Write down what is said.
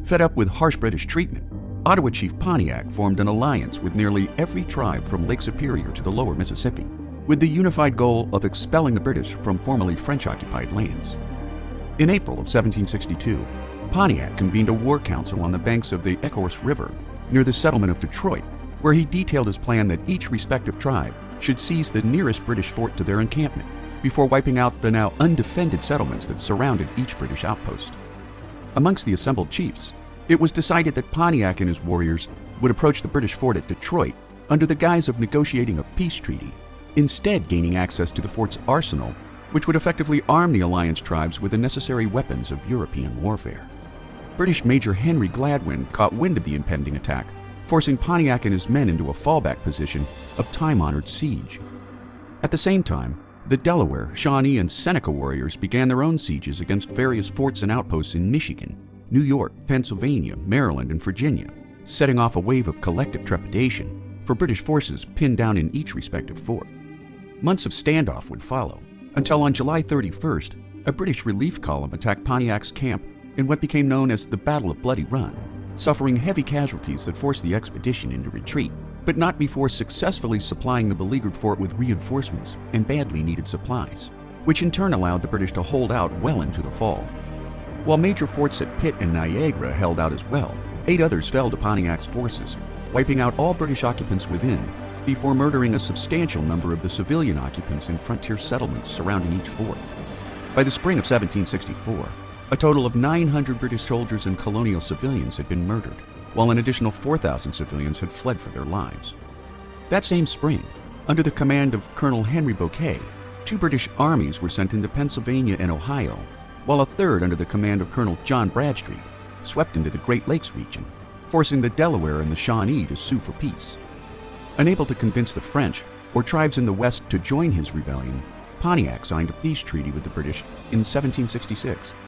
Fed up with harsh British treatment, Ottawa Chief Pontiac formed an alliance with nearly every tribe from Lake Superior to the lower Mississippi, with the unified goal of expelling the British from formerly French-occupied lands. In April of 1762, Pontiac convened a war council on the banks of the Ecorse River near the settlement of Detroit, where he detailed his plan that each respective tribe should seize the nearest British fort to their encampment before wiping out the now undefended settlements that surrounded each British outpost. Amongst the assembled chiefs, it was decided that Pontiac and his warriors would approach the British fort at Detroit under the guise of negotiating a peace treaty, instead gaining access to the fort's arsenal, which would effectively arm the alliance tribes with the necessary weapons of European warfare. British Major Henry Gladwin caught wind of the impending attack, forcing Pontiac and his men into a fallback position of time-honored siege. At the same time, the Delaware, Shawnee, and Seneca warriors began their own sieges against various forts and outposts in Michigan, New York, Pennsylvania, Maryland, and Virginia, setting off a wave of collective trepidation for British forces pinned down in each respective fort. Months of standoff would follow, until on July 31st, a British relief column attacked Pontiac's camp in what became known as the Battle of Bloody Run, suffering heavy casualties that forced the expedition into retreat, but not before successfully supplying the beleaguered fort with reinforcements and badly needed supplies, which in turn allowed the British to hold out well into the fall. While major forts at Pitt and Niagara held out as well, 8 others fell to Pontiac's forces, wiping out all British occupants within, before murdering a substantial number of the civilian occupants in frontier settlements surrounding each fort. By the spring of 1764, a total of 900 British soldiers and colonial civilians had been murdered, while an additional 4,000 civilians had fled for their lives. That same spring, under the command of Colonel Henry Bouquet, 2 British armies were sent into Pennsylvania and Ohio, while a third under the command of Colonel John Bradstreet swept into the Great Lakes region, forcing the Delaware and the Shawnee to sue for peace. Unable to convince the French or tribes in the West to join his rebellion, Pontiac signed a peace treaty with the British in 1766.